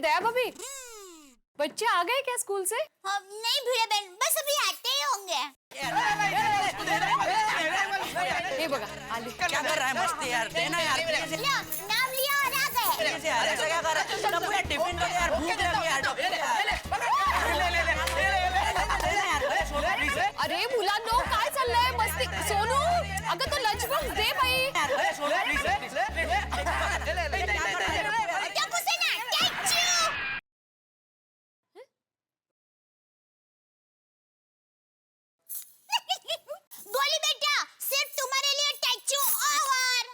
दया भाभी, बच्चे आ गए क्या स्कूल से? नहीं भिड़े बहन, बस अभी आते ही होंगे। ये बघा आले। क्या कर रहा है मस्ती यार, देना यार। लिया, नाम लिया और आ गए। ऐसा क्या कर रहा है? सब पूरा टिफिन दो यार, भूख लगी यार। अरे मुलांनो, काय चाललंय? मस्ती सोनू, अगं तो लंच बॉक्स दे भाई. क्या गुस्से ना, टैचू। गोली बेटा, सिर्फ तुम्हारे लिए टैचू और।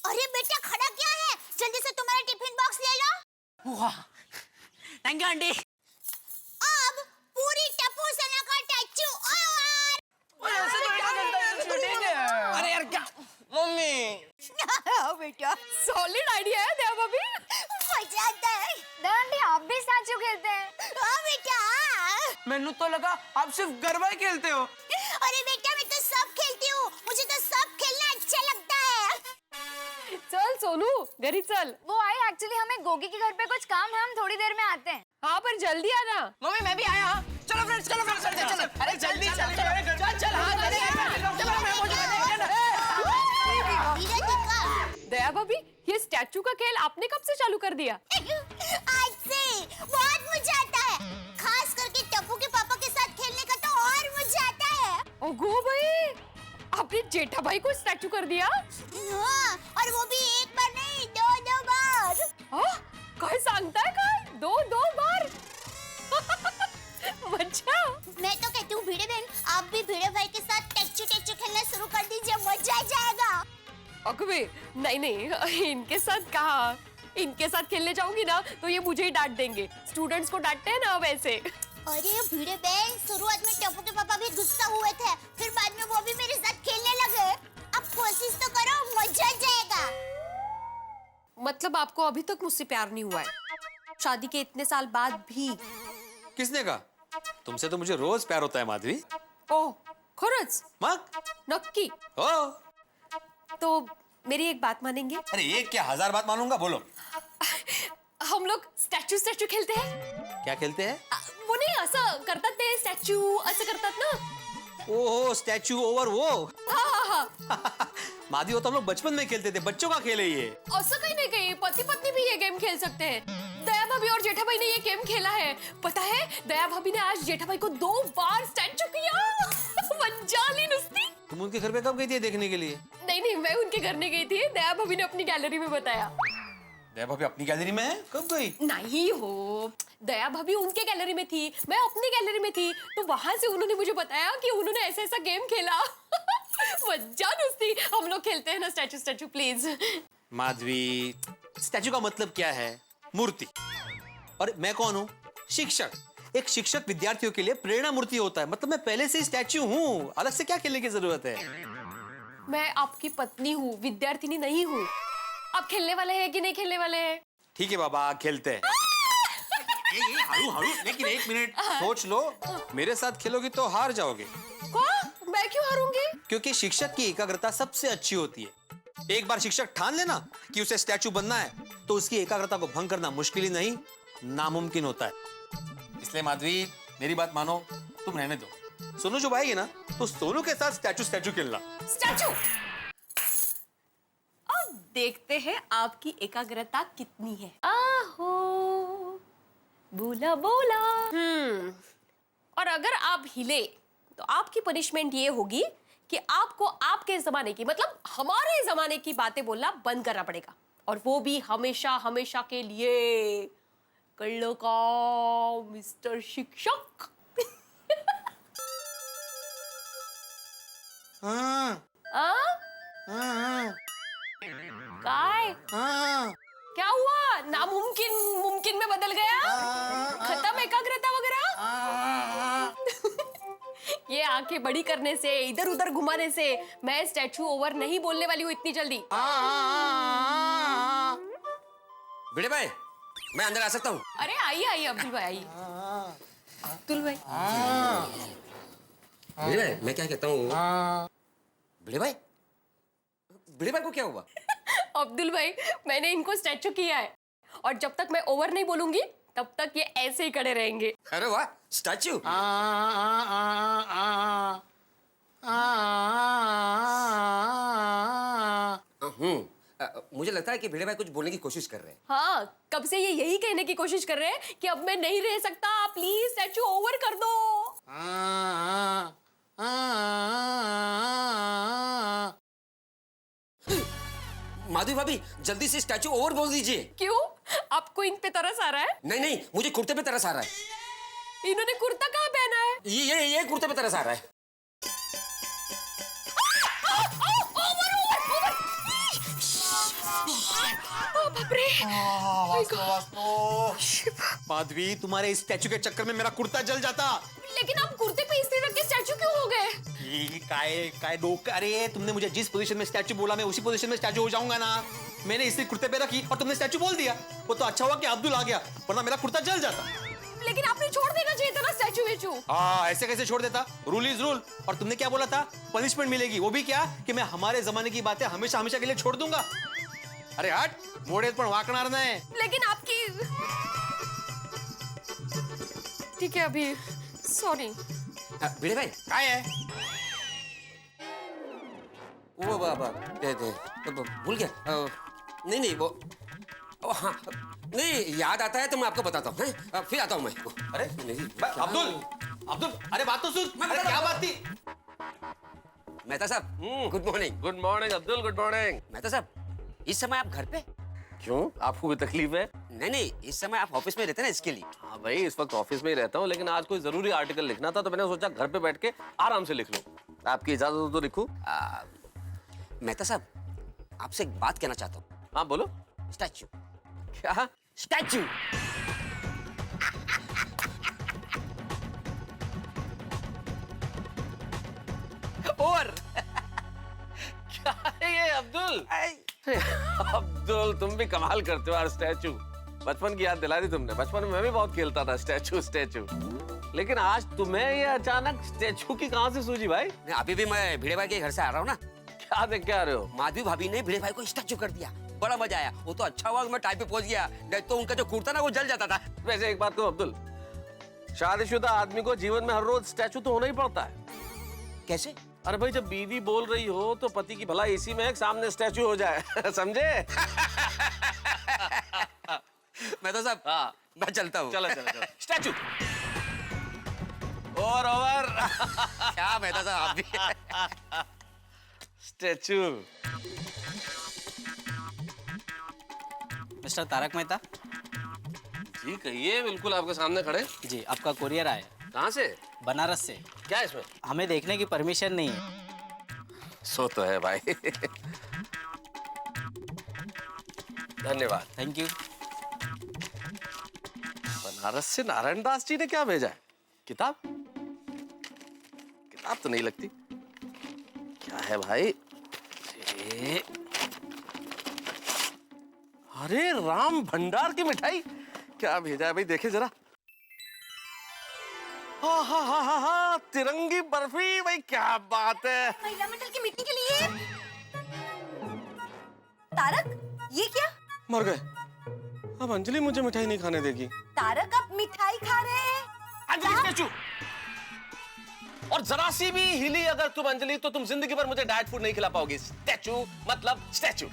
अरे बेटा खड़ा क्या है? जल्दी से तुम्हारा टिफिन बॉक्स ले लो। Thank you aunty. अब पूरी टप्पू सेना का टैचू और। अरे यार क्या मम्मी। बेटा सॉलिड आइडिया है दया भाभी. मजा आता है। आंटी आप भी स्टैचू खेलते हैं? हाँ बेटा। मैंने तो लगा आप सिर्फ गरबा ही खेलते हो। अरे बेटा मैं तो सब खेलती हूँ, मुझे तो सब खेलना अच्छा लगता है। चल सोनू, घरी चल. वो आई एक्चुअली हमें गोगी के घर पे कुछ काम है, हम थोड़ी देर में आते हैं। हाँ पर जल्दी आना. मम्मी मैं भी आया। चलो फ्रेंड्स, चलो फ्रेंड्स, चलो चलो। अरे जल्दी चल चल चल। हाँ धीरे दिखा। दया भाभी, ये स्टैचू का खेल आपने कब से चालू कर दिया? आज से बहुत मजा आता है, खास करके टप्पू के पापा के साथ खेलने का तो और मजा आता है। ओगो भाई, आपने जेठा भाई को स्टैचू कर दिया? हाँ, और वो भी एक बार नहीं, दो बार। हाँ, काय सांगताय काय? दो बार? अच्छा. मैं तो कहती हूँ भिड़े बहन, आप भी भिड़े भाई के साथ टैचू खेलना शुरू कर दीजिए, मजा आ जाएगा। अकबे, नहीं, इनके साथ कहा. इनके साथ खेलने जाऊंगी ना तो ये मुझे ही डांट देंगे. स्टूडेंट्स को डांटते हैं ना वैसे. अरे भिड़े बहन, शुरुआत में टप्पू के पापा भी गुस्सा हुए थे, फिर बाद में वो भी मेरे साथ खेलने लगे। अब कोशिश तो करो, मजा आ जाएगा। मतलब आपको अभी तक मुझसे प्यार नहीं हुआ है, शादी के इतने साल बाद भी? किसने कहा? तुमसे तो मुझे रोज प्यार होता है माधवी. ओह, खरंच? मग नक्की? हो. तो मेरी एक बात मानेंगे? अरे एक क्या 1000 बात मानूंगा, बोलो. हम लोग स्टॅच्यू खेलते हैं. क्या खेलते हैं? वो नाही असं करतात ते, स्टॅच्यू असं करतात ना. ओहो, स्टैचू ओवर वो. हाँ. माधवी, वो तो हम लोग बचपन में खेलते थे, बच्चों का खेल है ये. असं काही नाही, काही पति पत्नी भी ये गेम खेल सकते हैं. दया भाभी और जेठा भाई ने ये गेम खेला है. पता है, दया भाभी ने आज जेठा भाई को 2 बार स्टैच्यू किया. मजा ली नुसती. तुम उनके घर पे कब गई थी देखने के लिए? नहीं, मैं उनके घर नहीं गई थी. दया भाभी ने अपनी गैलरी में बताया. दया भाभी अपनी गैलरी में है? कब गई? नहीं हो, दया भाभी उनके गैलरी में थी, मैं अपनी गैलरी में थी, तो वहां से उन्होंने मुझे बताया कि उन्होंने ऐसा गेम खेला. मजा नुसती. हम लोग खेलते हैं ना स्टैचू, प्लीज. माधवी, स्टैचू का मतलब क्या है? मूर्ति. और मैं कौन हूँ? शिक्षक. एक शिक्षक विद्यार्थियों के लिए प्रेरणा मूर्ति होता है. मतलब मैं पहले से ही स्टैचू हूँ, अलग से क्या खेलने की जरूरत है? मैं आपकी पत्नी हूँ, विद्यार्थिनी नहीं हूँ. आप खेलने वाले हैं कि नहीं खेलने वाले हैं? ठीक है बाबा, खेलते हैं. हारू, लेकिन 1 मिनट सोच लो. मेरे साथ खेलोगी तो हार जाओगे. क्या? मैं क्यों हारूंगी? क्योंकि शिक्षक की एकाग्रता सबसे अच्छी होती है. एक बार शिक्षक ठान लेना कि उसे स्टैचू बनना है, तो उसकी एकाग्रता को भंग करना मुश्किल ही नहीं, नामुमकिन होता है. इसलिए माधवी, मेरी बात मानो, तुम रहने दो. सोनू जब आएगी ना, तो सोनू के साथ स्टैचू खेलना. स्टैचू. अब देखते हैं आपकी एकाग्रता कितनी है. आहो, बोला. और अगर आप हिले तो आपकी पनिशमेंट ये होगी कि आपको आपके जमाने की, मतलब हमारे जमाने की बातें बोलना बंद करना पड़ेगा, और वो भी हमेशा के लिए. कळलं का मिस्टर शिक्षक? काय? क्या हुआ? नामुमकिन मुमकिन में बदल गया? खत्म एकाग्रता वगैरह? ये आंखें बड़ी करने से, इधर उधर घुमाने से मैं स्टैचू ओवर नहीं बोलने वाली हूँ इतनी जल्दी. भिड़े भाई, मैं अंदर आ सकता हूँ? अरे आइए अब्दुल भाई, आइए. अब्दुल भाई. भिड़े भाई, मैं क्या कहता हूँ? भिड़े भाई को क्या हुआ? अब्दुल भाई, मैंने इनको स्टैचू किया है और जब तक मैं ओवर नहीं बोलूंगी तब तक ये ऐसे ही खड़े रहेंगे। अरे वाह, स्टैचू। मुझे लगता है कि भिड़े भाई कुछ बोलने की कोशिश कर रहे हैं। हाँ, कब से ये यही कहने की कोशिश कर रहे हैं कि अब मैं नहीं रह सकता, प्लीज स्टैचू ओवर कर दो। माधवी भाभी, जल्दी से स्टैचू ओवर बोल दीजिए। क्यों? आपको इन पे तरस आ रहा है? नहीं नहीं, मुझे कुर्ते पे तरस आ रहा है। इन्होंने कुर्ता कहाँ पहना है? ये कुर्ते पे तरस आ रहा है। माधवी, तुम्हारे इस स्टैचू के चक्कर में मेरा कुर्ता जल जाता। लेकिन आप कुर्ते पे इस्त्री रख के स्टैचू क्यों हो गए? काय डोक, अरे तुमने मुझे जिस पोजीशन में स्टैचू बोला मैं उसी पोजीशन में स्टैचू हो जाऊंगा ना। मैंने इस्त्री कुर्ते पे रखी और तुमने स्टैचू बोल दिया। वो तो अच्छा हुआ कि अब्दुल आ गया, वरना मेरा कुर्ता जल जाता। लेकिन आपने छोड़ देना चाहिए था ना स्टैचू वेचू। हाँ, ऐसे कैसे छोड़ देता? Rule is rule. और तुमने क्या बोला था? पनिशमेंट मिलेगी, वो भी क्या कि मैं हमारे जमाने की बातें हमेशा हमेशा के लिए छोड़ दूंगा। अरे हट, मोड़े पण वाकणार नाही। लेकिन आपकी, ठीक है अभी, सॉरी। भिड़े भाई, काय है? वो बाबा दे भूल गया। नहीं नहीं, वो हाँ, नहीं याद आता है तो मैं आपको बताता हूँ। फिर आता हूँ मैं। अरे नहीं, अब्दुल, अरे बात तो सुन। अरे क्या बात थी? मेहता साहब, good morning. Good morning Abdul, good morning. Mehta साहब, इस समय आप घर पे? क्यों, आपको कोई तकलीफ है? नहीं, इस समय आप ऑफिस में रहते ना, इसके लिए। हाँ भाई, इस वक्त ऑफिस में ही रहता हूँ, लेकिन आज कोई जरूरी आर्टिकल लिखना था तो मैंने सोचा घर पे बैठ के आराम से लिख लूं। आपकी इजाजत हो तो लिखूं? मेहता साहब, आपसे एक बात कहना चाहता हूँ। हाँ बोलो। स्टैचू। क्या? स्टैचू। और क्या है ये अब्दुल? अब्दुल, तुम भी कमाल करते हो यार। स्टैचू, बचपन की याद दिला दी तुमने। बचपन में मैं भी बहुत खेलता था स्टैचू। लेकिन आज तुम्हें ये अचानक स्टैचू की कहां से सूझी भाई? अभी भी मैं भिड़े भाई के घर से आ रहा हूँ ना। क्या देख के आ रहे हो? माधवी भाभी ने भिड़े भाई को स्टैचू कर दिया, बड़ा मजा आया। वो तो अच्छा हुआ मैं टाइम पे पहुंच गया, नहीं तो उनका जो कुर्ता ना वो जल जाता था। वैसे एक बात कहूं अब्दुल, शादीशुदा आदमी को जीवन में हर रोज स्टैचू तो होना ही पड़ता है। कैसे? अरे भाई, जब बीवी बोल रही हो तो पति की भला एसी में एक सामने स्टैचू हो जाए। समझे? मैं तो साहब, हाँ, मैं चलता हूँ। चलो स्टैचू और ओवर। क्या मेहता साहब, आप भी स्टैचू। मिस्टर तारक मेहता जी कहिए, बिल्कुल आपके सामने खड़े। जी, आपका कुरियर आया है कहाँ से? बनारस से। क्या है इसमें? हमें देखने की परमिशन नहीं है। सो तो है भाई। धन्यवाद। Thank you. बनारस से नारायण दास जी ने क्या भेजा है? किताब? किताब तो नहीं लगती। क्या है भाई? अरे राम भंडार की मिठाई। क्या भेजा है भाई, देखे जरा। हाँ, तिरंगी बर्फी। भाई क्या बात है। महिला मंडल की मीटिंग के लिए। तारक, ये क्या? मर गए। अब अंजलि मुझे मिठाई नहीं खाने देगी। तारक, आप मिठाई खा रहे हैं? अंजलि स्टैचू। और जरा सी भी हिली अगर तुम अंजलि तो तुम जिंदगी भर मुझे डाइट फूड नहीं खिला पाओगी। स्टैचू मतलब स्टैचू।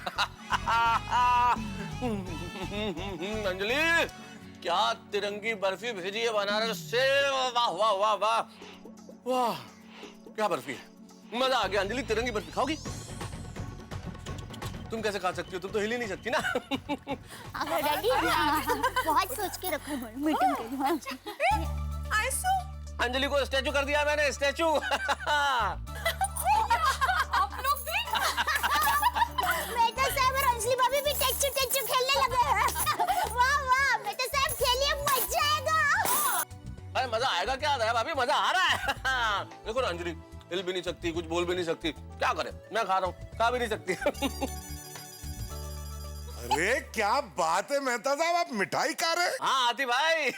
अंजलि, क्या तिरंगी बर्फी भेजी है बनारस से। वाह वाह वाह वाह वाह, क्या बर्फी है। मजा आ गया। अंजलि, तिरंगी बर्फी खाओगी? तुम कैसे खा सकती हो, तुम तो हिल ही नहीं सकती ना। डैडी, बहुत सोच के रखो मीटिंग के लिए। अंजलि को स्टैचू कर दिया मैंने, स्टैचू। आप लोग भी? मेहता साहब और अंजलि भाभी भी टेचू खेलने लगे हैं। वाह, मेहता साहब खेलिए, मजा आएगा। अरे मजा आएगा क्या है भाभी, मजा आ रहा है। देखो ना, अंजलि हिल भी नहीं सकती, कुछ बोल भी नहीं सकती, क्या करे। मैं खा रहा हूँ, खा भी नहीं सकती। अरे क्या बात है मेहता साहब, आप मिठाई खा रहे हैं? हाँ आती भाई।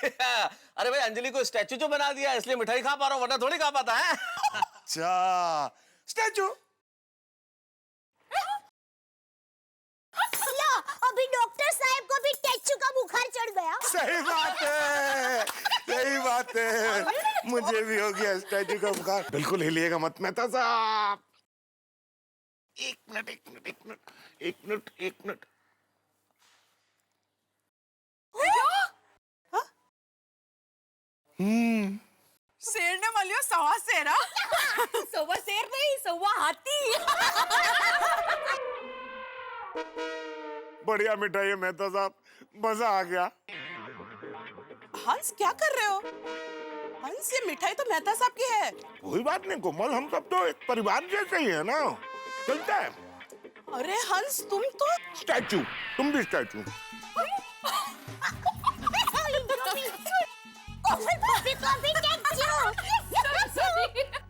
अरे भाई, अंजलि को स्टैचू जो बना दिया इसलिए मिठाई खा पा रहा हूँ, वरना थोड़ी खा पाता है। अच्छा, स्टैचू। बुखार चढ़ गया। सही बात है, सही बात है। मुझे भी हो गया स्टैचू का बुखार। बिल्कुल हिलिएगा मत मेहता साहब। एक मिनट एक मिनट एक मिनट एक मिनट एक मिनट। शेर ने मलियो सवा शेरा। सवा शेर नहीं, सवा हाथी। बढ़िया मिठाई है मेहता साहब, मजा आ गया। हंस क्या कर रहे हो? हंस ये मिठाई तो मेहता साहब की है। कोई बात नहीं कोमल, हम सब तो एक परिवार जैसे ही है ना, चलता है। अरे हंस तुम तो स्टैचू, तुम भी स्टैचू।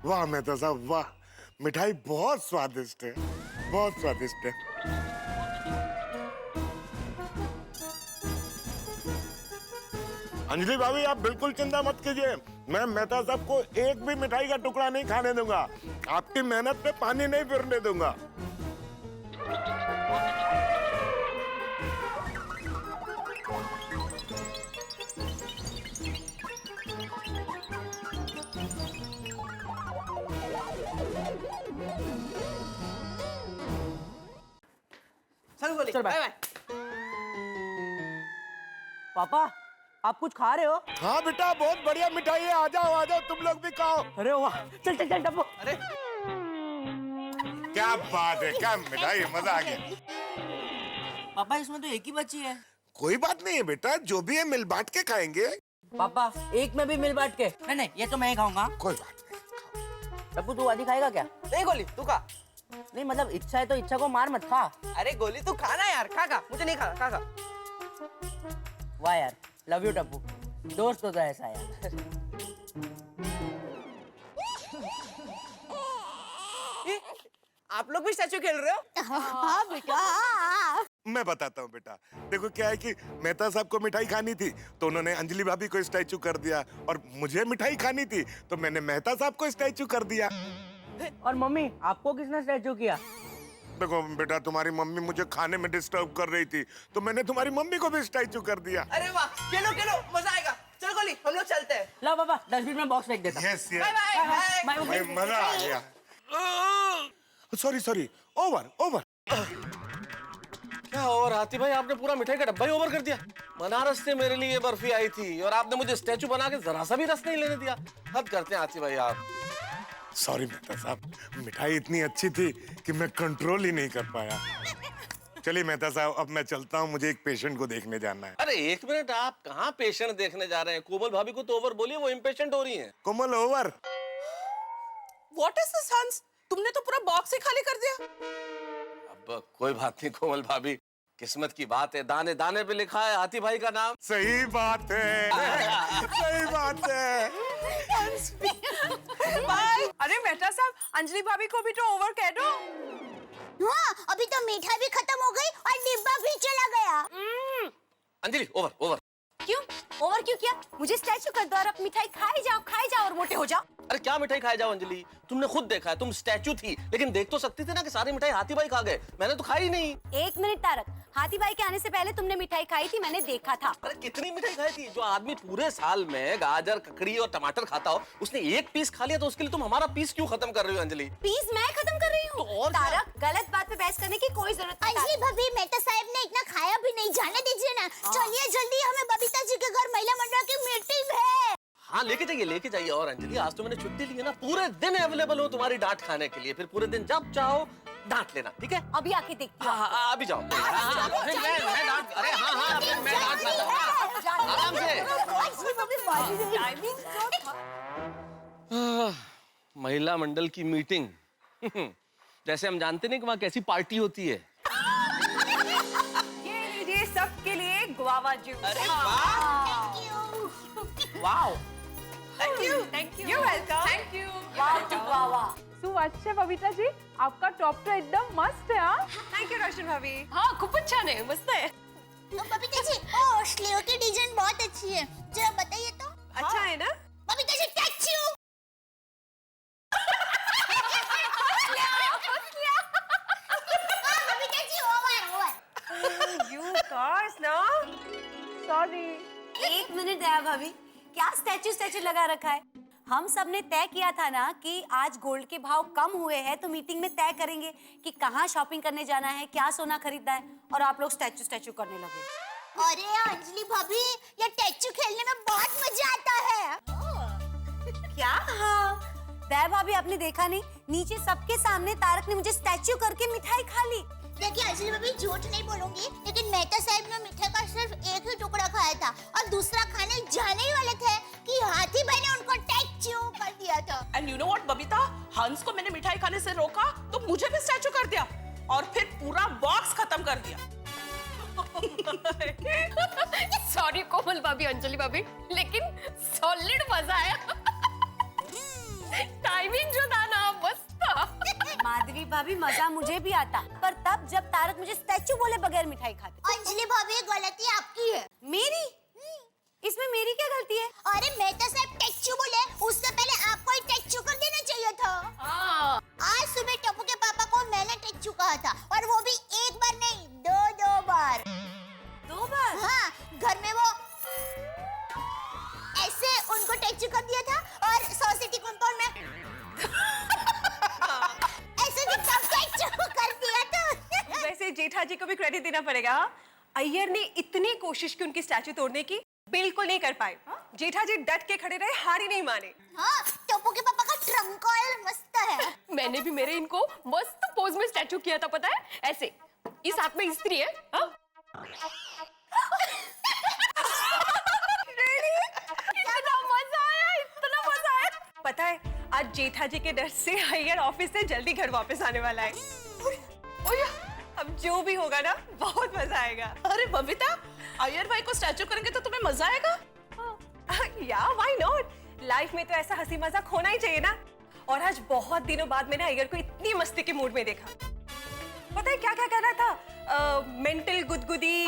वाह मेहता साहब वाह, मिठाई बहुत स्वादिष्ट है, बहुत स्वादिष्ट है। अंजलि भाभी आप बिल्कुल चिंता मत कीजिए, मैं मेहता साहब को एक भी मिठाई का टुकड़ा नहीं खाने दूंगा। आपकी मेहनत पे पानी नहीं फिरने दूंगा। चल गोली, चल बाय बाय। बाय। पापा आप कुछ खा रहे हो? हाँ बेटा बहुत बढ़िया मिठाई है, आ जाओ तुम लोग भी खाओ। अरे वाह, चल चल चल डब्बू। अरे क्या बात है, क्या मिठाई है, मजा आ गया। पापा इसमें तो एक ही बची है। कोई बात नहीं है बेटा, जो भी है मिल बांट के खाएंगे। पापा एक में भी मिल बांट के। नहीं नहीं ये तो मैं ही खाऊंगा। कोई बात नहीं। डब्बू तू आधी खाएगा क्या? नहीं गोली तू खा। नहीं मतलब इच्छा है तो इच्छा को मार मत खा। अरे गोली तू खाना यार, खा मुझे नहीं खाना, खा। वाह यार, लव यू डब्बू, दोस्त तो ऐसा यार। आप लोग भी स्टैचू खेल रहे हो? हाँ बेटा। मैं बताता हूँ बेटा, देखो क्या है कि मेहता साहब को मिठाई खानी थी तो उन्होंने अंजलि भाभी को स्टैचू कर दिया, और मुझे मिठाई खानी थी तो मैंने मेहता साहब को स्टैचू कर दिया। और मम्मी आपको किसने स्टैचू किया? देखो बेटा, तुम्हारी मम्मी मुझे खाने में डिस्टर्ब कर रही थी तो मैंने तुम्हारी मम्मी को भी स्टैचू कर दिया। अरे वाह, खेलो मजा आएगा। चल गोली हम लोग चलते हैं। लो पापा डस्टबिन में बॉक्स फेंक देता। Yes bye bye bye. भाई मजा आ गया। Sorry over over. क्या और हाथी भाई, आपने पूरा मिठाई का डब्बा ही ओवर कर दिया। बनारस से मेरे लिए बर्फी आई थी और आपने मुझे स्टैचू बना के जरा सा भी रस नहीं लेने दिया। हद करते हैं हाथी भाई आप। सॉरी मेहता साहब, मिठाई इतनी अच्छी थी कि मैं कंट्रोल ही नहीं कर पाया। चलिए मेहता साहब अब मैं चलता हूँ, मुझे एक पेशेंट को देखने जाना है। अरे एक मिनट, आप कहाँ पेशेंट देखने जा रहे हैं? कोमल भाभी को तो ओवर बोलिए, वो इम्पेशेंट हो रही हैं। कोमल ओवर। व्हाट इज दिस हंस? तुमने तो पूरा बॉक्स ही खाली कर दिया। अब कोई बात नहीं कोमल भाभी, किस्मत की बात है, दाने दाने पे लिखा है हाथी भाई का नाम। सही बात है, सही बात है। बाय। अरे मेहता साहब, अंजलि भाभी को भी तो ओवर कह दो। हाँ अभी तो मिठाई भी खत्म हो गई और डिब्बा भी चला गया। Anjali over over. क्यों ओवर क्यों किया? मुझे स्टैचू कर दो और अब मिठाई खाए जाओ और मोटे हो जाओ। अरे क्या मिठाई खाए जाओ अंजलि, तुमने खुद देखा है, तुम स्टैचू थी लेकिन देख तो सकती थी ना कि सारी मिठाई हाथी भाई खा गए। मैंने तो खाई नहीं। एक मिनट तारक, हाथी भाई के आने से पहले तुमने मिठाई खाई थी, मैंने देखा था। अरे कितनी मिठाई खाई थी? जो आदमी पूरे साल में गाजर ककड़ी और टमाटर खाता हो, उसने एक पीस खा लिया तो उसके लिए तुम हमारा पीस क्यों खत्म कर रही हो अंजलि? पीस मैं खत्म कर रही हूँ? तो और क्या? तारक गलत बात पे बहस करने की कोई जरूरत नहीं। अंजलि भाभी मेहता साहब ने इतना खाया भी नहीं, जाने दीजिए ना। चलिए जल्दी, हमें बबीता जी के घर महिला मंडल की मीटिंग है। हाँ लेके जाइए। और अंजलि आज तो मैंने छुट्टी ली है ना, पूरे दिन अवेलेबल हूँ तुम्हारी डांट खाने के लिए। फिर पूरे दिन जब चाहो डांट लेना, ठीक है? अभी आके देखती हूँ। हाँ अभी जाओ। फिर मैं डांट, अरे हाँ फिर मैं डांट खाता हूँ आराम से। महिला मंडल की मीटिंग जैसे हम जानते नहीं कि वहाँ कैसी पार्टी होती है। ये लीजिए सबके लिए गुआवा जूस। अरे वाह, wow thank you. You're welcome. Thank you. Guava. सुअच्छा बबीता जी, आपका टॉप तो एकदम मस्त है। हाँ थैंक यू रोशन भाभी। हाँ खूब अच्छा है, मस्त है। बबीता जी, ओ स्लीव की डिजाइन बहुत अच्छी है, जरा बताइए तो। अच्छा है ना? Babita ji taxi. Babita ji over. You cars ना? मिनट दया भाभी, क्या स्टैचू लगा रखा है? हम सब ने तय किया था ना कि आज गोल्ड के भाव कम हुए हैं तो मीटिंग में तय करेंगे कि कहाँ शॉपिंग करने जाना है, क्या सोना खरीदना है, और आप लोग स्टैचू करने लगे। अरे अंजलि भाभी, ये स्टैचू खेलने में बहुत मजा आता है। क्या? हाँ दया भाभी, आपने देखा नहीं, नीचे सबके सामने तारक ने मुझे स्टैचू करके मिठाई खा ली। देखिए अंजलि भाभी, झूठ नहीं बोलूंगी, लेकिन मेहता साहब ने मिठाई का सिर्फ एक ही टुकड़ा खाया था और दूसरा खाने जाने ही वाले थे कि हाथी भाई ने उनको स्टैचू कर दिया था। And you know what Babita, हंस को मैंने मिठाई खाने से रोका तो मुझे भी स्टैचू कर दिया और फिर पूरा बॉक्स खत्म कर दिया। सॉरी कोमल भाभी, अंजलि भाभी, लेकिन सॉलिड मजा आया। टाइमिंग जो था ना मस्त था। माधवी भाभी, मजा मुझे भी आता, पर तब जब तारक मुझे स्टैचू बोले बगैर मिठाई खाते। अंजलि भाभी, गलती आपकी है। मेरी? इसमें मेरी क्या गलती है? अरे मेहता साहब स्टैचू बोले, उससे पहले आपको ही स्टैचू कर देना चाहिए था। आज सुबह टप्पू के पापा को मैंने स्टैचू कहा था, और वो भी एक बार नहीं, दो बार। 2 बार? हाँ, घर में वो ऐसे उनको स्टैचू कर दिया था और सोसाइटी कंपाउंड में ऐसे स्टैचू कर दिया था। वैसे जेठा जी को भी क्रेडिट देना पड़ेगा। अय्यर ने इतनी कोशिश की उनकी स्टैचू तोड़ने की, बिल्कुल नहीं कर पाए। जेठा जी डट के खड़े रहे, हार ही नहीं माने। हाँ, टप्पू के पापा का ट्रंक ऑयल मस्त है। मैंने भी मेरे इनको मस्त पोज में स्टैचू किया था, पता है, ऐसे। इस हाथ में इस्त्री है। हाँ? इतना मजा आया। पता है, आज जेठा जी के डर से अय्यर ऑफिस से जल्दी घर वापस आने वाला है। ओए, अब जो भी होगा ना, बहुत मजा आएगा। अरे बबीता, अय्यर भाई को स्टैचू करेंगे तो तुम्हें मजा आएगा? या व्हाई नॉट, लाइफ में तो ऐसा हंसी मजाक होना ही चाहिए ना। और आज बहुत दिनों बाद मैंने अय्यर को इतनी मस्ती के मूड में देखा। पता है क्या क्या कर रहा था? मेंटल गुदगुदी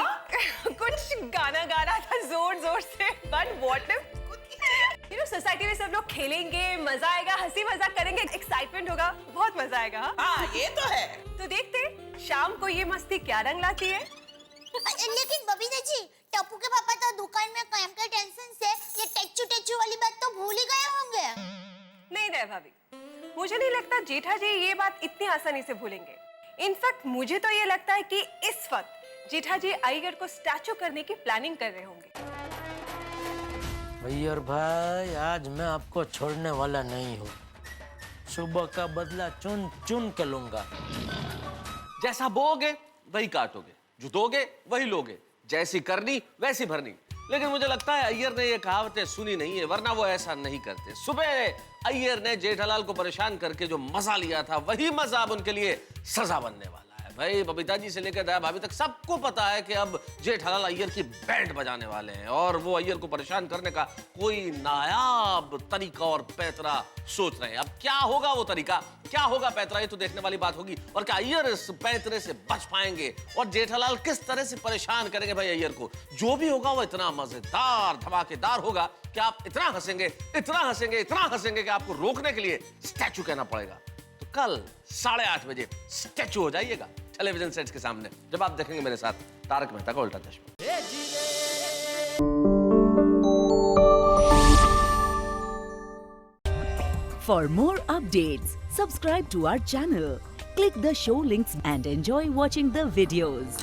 कुछ गाना गा रहा था जोर जोर से। But what you know, society में सब लोग खेलेंगे, मजा आएगा, हंसी मजाक करेंगे, एक्साइटमेंट होगा, बहुत मजा आएगा। हाँ, ये तो है। तो देखते शाम को ये मस्ती क्या रंग लाती है। लेकिन बबीता जी, टप्पू के पापा तो दुकान में काम के टेंशन से ये स्टैचू वाली बात तो भूल ही गए होंगे। नहीं रहे भाभी, मुझे नहीं लगता जेठा जी ये बात इतनी आसानी से भूलेंगे। इनफैक्ट मुझे तो ये लगता है कि इस वक्त जेठा जी अय्यर को स्टैचू करने की प्लानिंग कर रहे होंगे। अय्यर भाई, आज मैं आपको छोड़ने वाला नहीं हूँ। सुबह का बदला चुन चुन के लूंगा। जैसा बोओगे वही काटोगे, जो दोगे वही लोगे, जैसी करनी वैसी भरनी। लेकिन मुझे लगता है अय्यर ने ये कहावतें सुनी नहीं है, वरना वो ऐसा नहीं करते। सुबह अय्यर ने जेठालाल को परेशान करके जो मजा लिया था, वही मजा अब उनके लिए सजा बनने वाला है। भाई बबीता जी से लेकर दया भाभी तक सबको पता है कि अब जेठालाल अय्यर की बैंड बजाने वाले हैं, और वो अय्यर को परेशान करने का कोई नायाब तरीका और पैतरा सोच रहे हैं। अब क्या होगा वो तरीका, क्या होगा पैतरा, ये तो देखने वाली बात होगी। और क्या अय्यर इस पैतरे से बच पाएंगे, और जेठालाल किस तरह से परेशान करेंगे भाई अय्यर को। जो भी होगा वो इतना मजेदार धमाकेदार होगा कि आप इतना हंसेंगे, इतना हंसेंगे, इतना हंसेंगे कि आपको रोकने के लिए स्टैचू कहना पड़ेगा। तो कल 8:30 बजे स्टैचू हो जाइएगा टेलीविजन सेट्स के सामने, जब आप देखेंगे मेरे साथ तारक मेहता का उल्टा चश्मा। For more updates, subscribe to our channel, click the show links and enjoy watching the videos.